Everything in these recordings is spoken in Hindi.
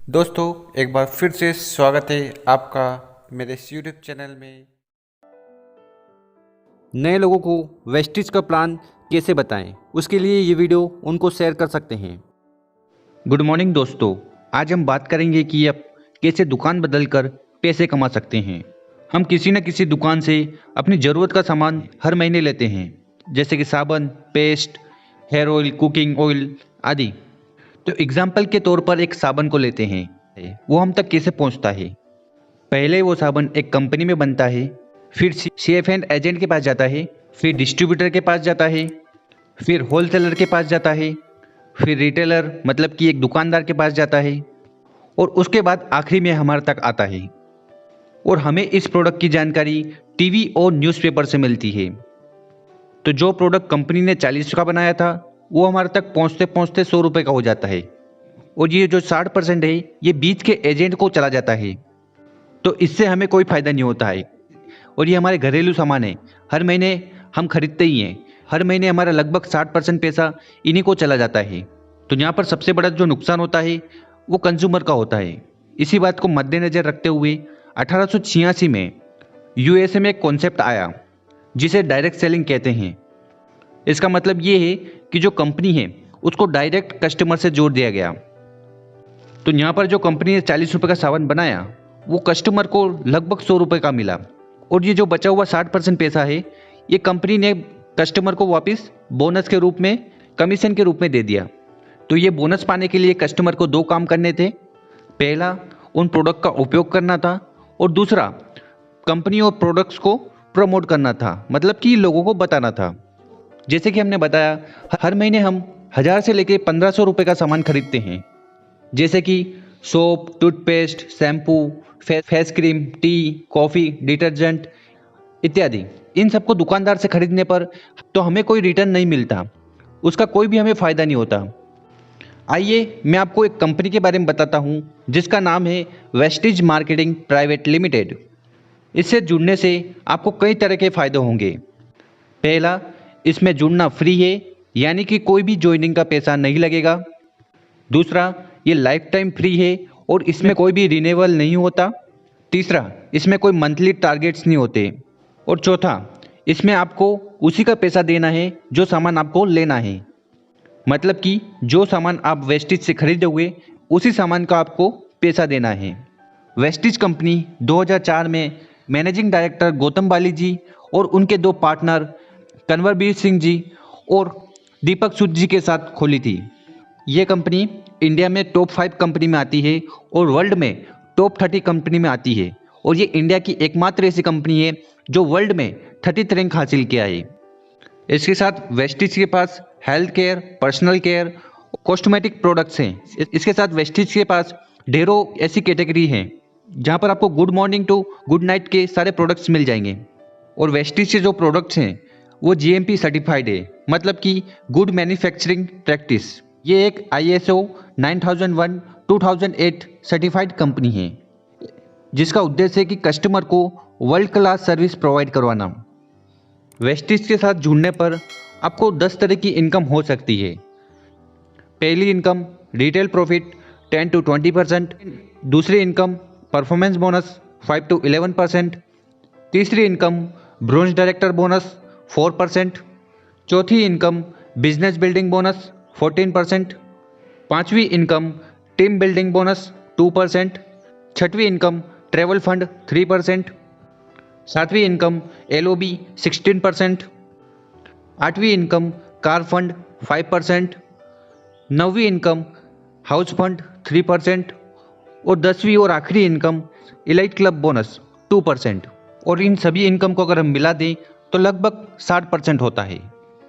दोस्तों एक बार फिर से स्वागत है आपका मेरे इस यूट्यूब चैनल में। नए लोगों को वेस्टिज का प्लान कैसे बताएं, उसके लिए ये वीडियो उनको शेयर कर सकते हैं। गुड मॉर्निंग दोस्तों, आज हम बात करेंगे कि आप कैसे दुकान बदलकर पैसे कमा सकते हैं। हम किसी न किसी दुकान से अपनी ज़रूरत का सामान हर महीने लेते हैं, जैसे कि साबुन, paste, hair oil, cooking oil आदि। तो एग्जाम्पल के तौर पर एक साबुन को लेते हैं, वो हम तक कैसे पहुंचता है। पहले वो साबुन एक कंपनी में बनता है, फिर सीएफ एंड एजेंट के पास जाता है, फिर डिस्ट्रीब्यूटर के पास जाता है, फिर होलसेलर के पास जाता है, फिर रिटेलर मतलब कि एक दुकानदार के पास जाता है, और उसके बाद आखिरी में हमारे तक आता है। और हमें इस प्रोडक्ट की जानकारी टीवी और न्यूज़पेपर से मिलती है। तो जो प्रोडक्ट कंपनी ने 40 का बनाया था, वो हमारे तक पहुंचते पहुंचते 100 रुपये का हो जाता है, और ये जो 60% है ये बीच के एजेंट को चला जाता है। तो इससे हमें कोई फ़ायदा नहीं होता है, और ये हमारे घरेलू सामान है, हर महीने हम खरीदते ही हैं। हर महीने हमारा लगभग 60% पैसा इन्हीं को चला जाता है। तो यहाँ पर सबसे बड़ा जो नुकसान होता है वो कंज्यूमर का होता है। इसी बात को मद्देनज़र रखते हुए 1886 में यूएसए में एक कॉन्सेप्ट आया जिसे डायरेक्ट सेलिंग कहते हैं। इसका मतलब ये है कि जो कंपनी है उसको डायरेक्ट कस्टमर से जोड़ दिया गया। तो यहाँ पर जो कंपनी ने 40 रुपये का साबुन बनाया, वो कस्टमर को लगभग 100 रुपये का मिला, और ये जो बचा हुआ 60% पैसा है ये कंपनी ने कस्टमर को वापस बोनस के रूप में, कमीशन के रूप में दे दिया। तो ये बोनस पाने के लिए कस्टमर को दो काम करने थे। पहला, उन प्रोडक्ट का उपयोग करना था, और दूसरा, कंपनी और प्रोडक्ट्स को प्रमोट करना था, मतलब कि लोगों को बताना था। जैसे कि हमने बताया, हर महीने हम 1000 से लेकर 1500 रुपये का सामान खरीदते हैं, जैसे कि soap, toothpaste, shampoo, face cream, T, coffee, detergent इत्यादि। इन सबको दुकानदार से खरीदने पर तो हमें कोई रिटर्न नहीं मिलता, उसका कोई भी हमें फ़ायदा नहीं होता। आइए मैं आपको एक कंपनी के बारे में बताता हूँ जिसका नाम है वेस्टिज मार्केटिंग प्राइवेट लिमिटेड। इससे जुड़ने से आपको कई तरह के फ़ायदे होंगे। पहला, इसमें जुड़ना फ्री है, यानी कि कोई भी ज्वाइनिंग का पैसा नहीं लगेगा। दूसरा, ये लाइफ टाइम फ्री है और इसमें कोई भी रिन्यूअल नहीं होता। तीसरा, इसमें कोई मंथली टारगेट्स नहीं होते। और चौथा, इसमें आपको उसी का पैसा देना है जो सामान आपको लेना है, मतलब कि जो सामान आप वेस्टिज से खरीदोगे उसी सामान का आपको पैसा देना है। वेस्टिज कंपनी 2004 में मैनेजिंग डायरेक्टर गौतम बाली जी और उनके दो पार्टनर कन्वरबीर सिंह जी और दीपक सूद जी के साथ खोली थी। ये कंपनी इंडिया में टॉप 5 कंपनी में आती है और वर्ल्ड में टॉप 30 कंपनी में आती है, और ये इंडिया की एकमात्र ऐसी कंपनी है जो वर्ल्ड में 30th रैंक हासिल किया है। इसके साथ वेस्टिज के पास health care, personal care, cosmetic products हैं। इसके साथ वेस्टिज के पास ढेरों ऐसी कैटेगरी हैं जहाँ पर आपको good morning to good night के सारे प्रोडक्ट्स मिल जाएंगे। और वेस्टिज के जो प्रोडक्ट्स हैं वो जीएमपी सर्टिफाइड है, मतलब कि गुड मैन्युफैक्चरिंग प्रैक्टिस। ये एक ISO 9001 2008 सर्टिफाइड कंपनी है, जिसका उद्देश्य है कि कस्टमर को वर्ल्ड क्लास सर्विस प्रोवाइड करवाना। वेस्टिज के साथ जुड़ने पर आपको 10 तरह की इनकम हो सकती है। पहली इनकम रिटेल प्रॉफिट 10 to 20%, दूसरी इनकम परफॉर्मेंस बोनस 5 to 11%, तीसरी इनकम ब्रोंज डायरेक्टर बोनस 4%, चौथी इनकम बिजनेस बिल्डिंग बोनस 14%, पांचवी इनकम टीम बिल्डिंग बोनस 2%, छठवीं इनकम ट्रैवल फंड 3%, सातवीं इनकम LOB 16%, आठवीं इनकम कार फंड 5%, नौवीं इनकम हाउस फंड 3%, और 10वीं और आखिरी इनकम इलाइट क्लब बोनस 2%। और इन सभी इनकम को अगर हम मिला दें तो लगभग 60% होता है।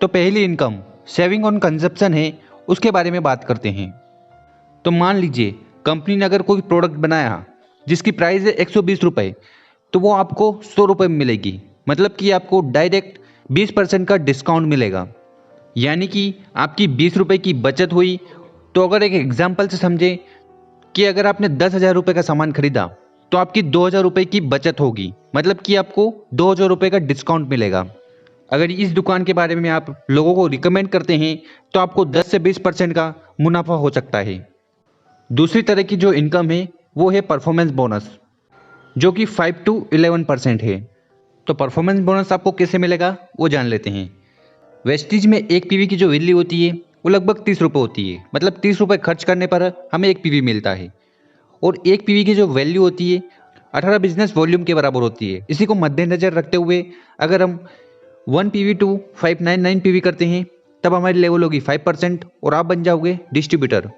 तो पहली इनकम सेविंग ऑन कंजप्शन है, उसके बारे में बात करते हैं। तो मान लीजिए कंपनी ने अगर कोई प्रोडक्ट बनाया जिसकी प्राइस है 120 रुपये, तो वो आपको 100 रुपये में मिलेगी, मतलब कि आपको डायरेक्ट 20% का डिस्काउंट मिलेगा, यानी कि आपकी 20 रुपये की बचत हुई। तो अगर एक एग्जाम्पल से समझें कि अगर आपने 10,000 रुपये का सामान खरीदा तो आपकी 2,000 रुपये की बचत होगी, मतलब कि आपको 2,000 रुपये का डिस्काउंट मिलेगा। अगर इस दुकान के बारे में आप लोगों को रिकमेंड करते हैं तो आपको 10 से 20% का मुनाफा हो सकता है। दूसरी तरह की जो इनकम है वो है परफॉर्मेंस बोनस, जो कि 5 to 11% है। तो परफॉर्मेंस बोनस आपको कैसे मिलेगा वो जान लेते हैं। वेस्टीज में एक पीवी की जो वैल्यू होती है वो लगभग 30 रुपये होती है, मतलब 30 रुपये खर्च करने पर हमें एक पीवी मिलता है। और एक पीवी की जो वैल्यू होती है 18 बिजनेस वॉल्यूम के बराबर होती है। इसी को मद्देनजर रखते हुए अगर हम 1 पीवी टू 599 पीवी करते हैं तब हमारी लेवल होगी 5% और आप बन जाओगे डिस्ट्रीब्यूटर।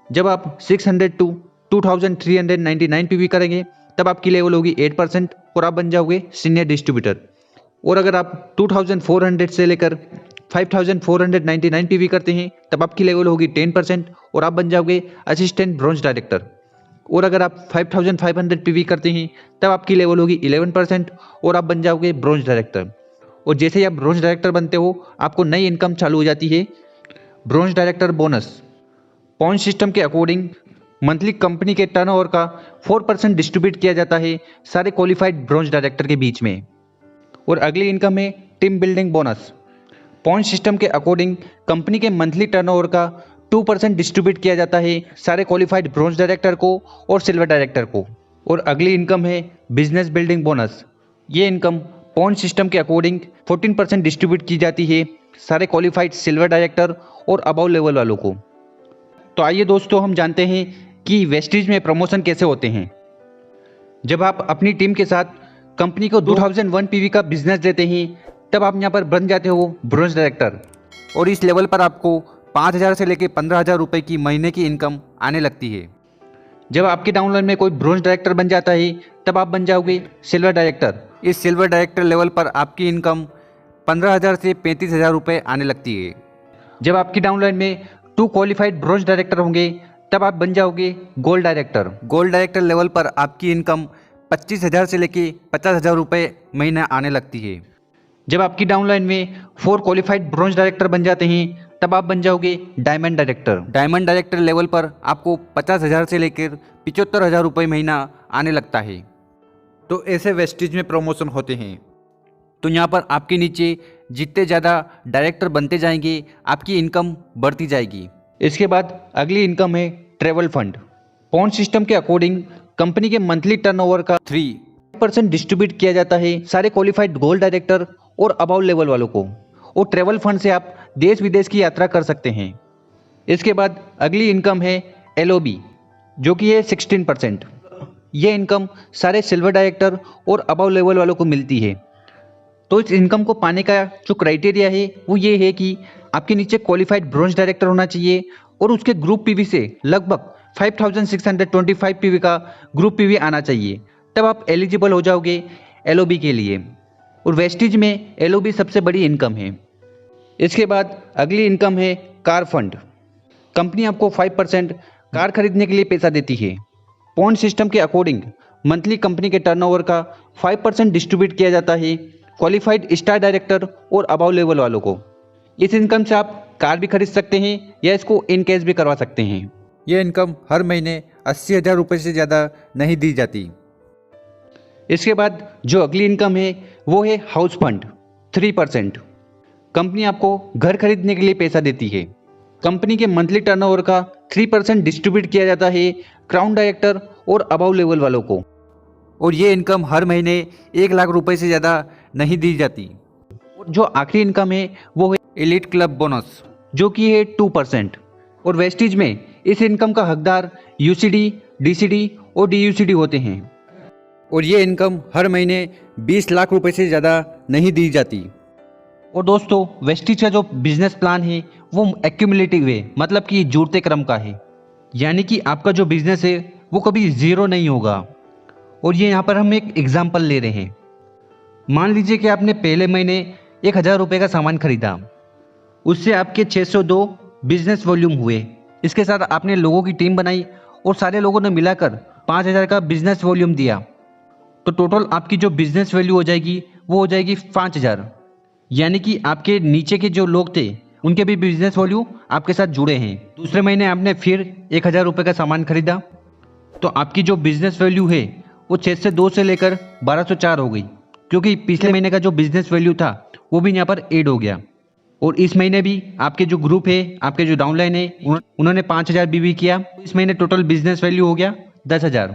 जब आप 600 टू 2399 पीवी करेंगे तब आपकी लेवल होगी 8% और आप बन जाओगे सीनियर डिस्ट्रीब्यूटर। और अगर आप 2400 से लेकर 5499 पीवी करते हैं तब आपकी लेवल होगी 10% और आप बन जाओगे असिस्टेंट ब्रॉन्ज डायरेक्टर। और अगर आप 5500 पीवी करते हैं तब आपकी लेवल होगी 11% और आप बन जाओगे ब्रॉन्ज डायरेक्टर। और जैसे ही आप ब्रॉन्ज डायरेक्टर बनते हो आपको नई इनकम चालू हो जाती है, bronze director bonus. Point system के अकॉर्डिंग मंथली कंपनी के टर्नओवर का 4% डिस्ट्रीब्यूट किया जाता है सारे क्वालिफाइड ब्रॉन्ज डायरेक्टर के बीच में। और अगली इनकम है team building bonus. Point system के अकॉर्डिंग कंपनी के मंथली टर्नओवर का 2% डिस्ट्रीब्यूट किया जाता है सारे क्वालिफाइड ब्रॉन्ज डायरेक्टर को और सिल्वर डायरेक्टर को। और अगली इनकम है बिजनेस बिल्डिंग बोनस। ये इनकम पॉइंट सिस्टम के अकॉर्डिंग 14% डिस्ट्रीब्यूट की जाती है सारे क्वालिफाइड सिल्वर डायरेक्टर और अबव लेवल वालों को। तो आइए दोस्तों हम जानते हैं कि वेस्टीज में प्रमोशन कैसे होते हैं। जब आप अपनी टीम के साथ कंपनी को 2001 पीवी का बिजनेस देते हैं तब आप यहाँ पर बन जाते हो ब्रॉन्ज डायरेक्टर और इस लेवल पर आपको 5000 से लेकर 15000 रुपये की महीने की इनकम आने लगती है। जब आपके डाउनलाइन में कोई ब्रॉन्ज डायरेक्टर बन जाता है तब आप बन जाओगे सिल्वर डायरेक्टर। इस सिल्वर डायरेक्टर लेवल पर आपकी इनकम 15000 से 35000 रुपये आने लगती है। जब आपकी डाउनलाइन में 2 क्वालिफाइड ब्रॉन्ज डायरेक्टर होंगे तब आप बन जाओगे gold director. Gold director level पर आपकी इनकम 25000 से लेके 50000 रुपये महीना आने लगती है। जब आपकी डाउनलाइन में 4 क्वालिफाइड ब्रॉन्ज डायरेक्टर बन जाते हैं तब आप बन जाओगे diamond director. Diamond director level पर आपको 50000 से लेकर 75000 रुपये महीना आने लगता है। तो ऐसे वेस्टीज में प्रमोशन होते हैं। तो यहाँ पर आपके नीचे जितने ज़्यादा डायरेक्टर बनते जाएंगे आपकी इनकम बढ़ती जाएगी। इसके बाद अगली इनकम है ट्रैवल फंड। पॉइंट सिस्टम के अकॉर्डिंग कंपनी के मंथली टर्नओवर का 3% डिस्ट्रीब्यूट किया जाता है सारे क्वालिफाइड गोल्ड डायरेक्टर और अबाउ लेवल वालों को। और ट्रैवल फंड से आप देश विदेश की यात्रा कर सकते हैं। इसके बाद अगली इनकम है LOB, जो कि है 16%। यह इनकम सारे सिल्वर डायरेक्टर और अबाउ लेवल वालों को मिलती है। तो इस इनकम को पाने का जो क्राइटेरिया है वो ये है कि आपके नीचे क्वालिफाइड ब्रॉन्ज डायरेक्टर होना चाहिए और उसके ग्रुप पीवी से लगभग 5625 पीवी का ग्रुप पीवी आना चाहिए, तब आप एलिजिबल हो जाओगे LOB के लिए। और वेस्टीज में LOB सबसे बड़ी इनकम है। इसके बाद अगली इनकम है कार फंड। कंपनी आपको 5% कार खरीदने के लिए पैसा देती है। पॉइंट सिस्टम के अकॉर्डिंग मंथली कंपनी के टर्नओवर का 5% डिस्ट्रीब्यूट किया जाता है क्वालिफाइड स्टार डायरेक्टर और अबाउ लेवल वालों को। इस इनकम से आप कार भी खरीद सकते हैं या इसको इन कैश भी करवा सकते हैं। यह इनकम हर महीने 80,000 रुपये से ज़्यादा नहीं दी जाती। इसके बाद जो अगली इनकम है वो है हाउस फंड 3%। कंपनी आपको घर खरीदने के लिए पैसा देती है। कंपनी के मंथली टर्नओवर का 3% डिस्ट्रीब्यूट किया जाता है क्राउन डायरेक्टर और अबाउ लेवल वालों को। और ये इनकम हर महीने 1 लाख रुपए से ज़्यादा नहीं दी जाती। और जो आखिरी इनकम है वो है एलिट क्लब बोनस, जो कि है 2%। और वेस्टीज में इस इनकम का हकदार UCD, DCD और DUCD होते हैं। और ये इनकम हर महीने 20 लाख रुपए से ज़्यादा नहीं दी जाती। और दोस्तों वेस्टीज का जो बिजनेस प्लान है वो एक्यूमुलेटिव है, मतलब कि जुड़ते क्रम का है, यानी कि आपका जो बिजनेस है वो कभी ज़ीरो नहीं होगा। और ये यहाँ पर हम एक एग्जाम्पल ले रहे हैं। मान लीजिए कि आपने पहले महीने 1000 रुपये का सामान खरीदा, उससे आपके 602 बिजनेस वॉल्यूम हुए। इसके साथ आपने लोगों की टीम बनाई और सारे लोगों ने मिलाकर 5000 का बिजनेस वॉल्यूम दिया, तो टोटल आपकी जो बिजनेस वैल्यू हो जाएगी वो हो जाएगी 5000। यानी कि आपके नीचे के जो लोग थे उनके भी बिजनेस वैल्यू आपके साथ जुड़े हैं। दूसरे महीने आपने फिर 1000 रुपये का सामान खरीदा, तो आपकी जो बिजनेस वैल्यू है वो 602 से लेकर 1204 हो गई, क्योंकि पिछले महीने का जो बिजनेस वैल्यू था वो भी यहाँ पर ऐड हो गया। और इस महीने भी आपके जो ग्रुप है, आपके जो डाउनलाइन है, उन्होंने 5,000 बीवी किया। इस महीने टोटल बिजनेस वैल्यू हो गया 10,000।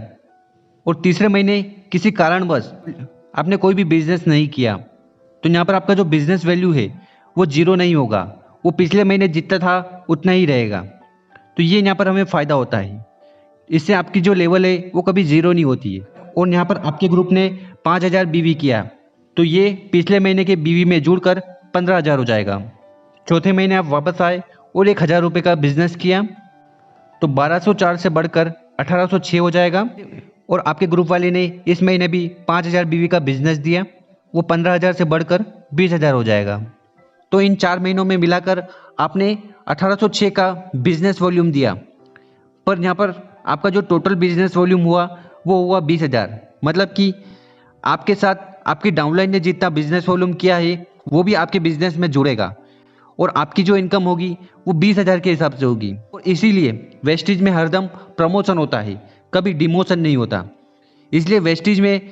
और तीसरे महीने किसी कारणवश आपने कोई भी बिजनेस नहीं किया तो यहाँ पर आपका जो बिजनेस वैल्यू है वो जीरो नहीं होगा, वो पिछले महीने जितना था उतना ही रहेगा। तो ये यहाँ पर हमें फ़ायदा होता है, इससे आपकी जो लेवल है वो कभी ज़ीरो नहीं होती है। और यहाँ पर आपके ग्रुप ने 5,000 बीवी किया तो ये पिछले महीने के बीवी में जुड़कर 15,000 हो जाएगा। चौथे महीने आप वापस आए और 1,000 रुपये का बिजनेस किया तो 1,204 से बढ़कर 1,806 हो जाएगा। और आपके ग्रुप वाले ने इस महीने भी 5,000 बीवी का बिजनेस दिया, वो 15,000 से बढ़कर 20,000 हो जाएगा। तो इन 4 महीनों में मिलाकर आपने 1,806 का बिजनेस वॉल्यूम दिया, पर यहाँ पर आपका जो टोटल बिजनेस वॉल्यूम हुआ वो हुआ 20,000। मतलब कि आपके साथ आपकी डाउनलाइन ने जितना बिजनेस वॉल्यूम किया है वो भी आपके बिजनेस में जुड़ेगा और आपकी जो इनकम होगी वो 20,000 के हिसाब से होगी। और इसीलिए वेस्टिज में हरदम प्रमोशन होता है, कभी डिमोशन नहीं होता। इसलिए वेस्टिज में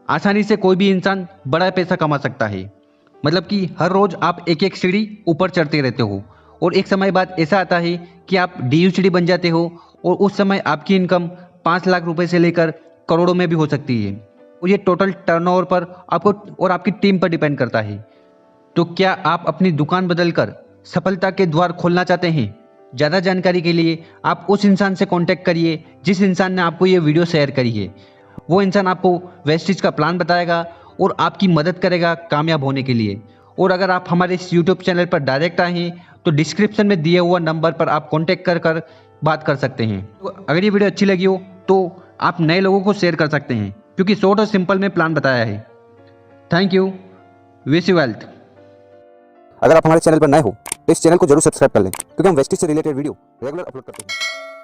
आसानी से कोई भी इंसान बड़ा पैसा कमा सकता है। मतलब कि हर रोज़ आप एक एक सीढ़ी ऊपर चढ़ते रहते हो और एक समय बाद ऐसा आता है कि आप DUCD बन जाते हो और उस समय आपकी इनकम 5 लाख रुपए से लेकर करोड़ों में भी हो सकती है। और ये टोटल टर्नओवर पर आपको और आपकी टीम पर डिपेंड करता है। तो क्या आप अपनी दुकान बदलकर सफलता के द्वार खोलना चाहते हैं? ज़्यादा जानकारी के लिए आप उस इंसान से कांटेक्ट करिए जिस इंसान ने आपको ये वीडियो शेयर करी है। वो इंसान आपको वेस्टिज का प्लान बताएगा और आपकी मदद करेगा कामयाब होने के लिए। और अगर आप हमारे इस यूट्यूब चैनल पर डायरेक्ट आए हैं तो डिस्क्रिप्शन में दिए हुआ नंबर पर आप कॉन्टेक्ट कर बात कर सकते हैं। तो अगर ये वीडियो अच्छी लगी हो तो आप नए लोगों को शेयर कर सकते हैं, क्योंकि शॉर्ट और सिंपल में प्लान बताया है। Thank you, wish you wealth. अगर आप हमारे चैनल पर नए हो तो इस चैनल को जरूर सब्सक्राइब कर लें, क्योंकि हम वेस्टिज से रिलेटेड वीडियो रेगुलर अपलोड करते हैं।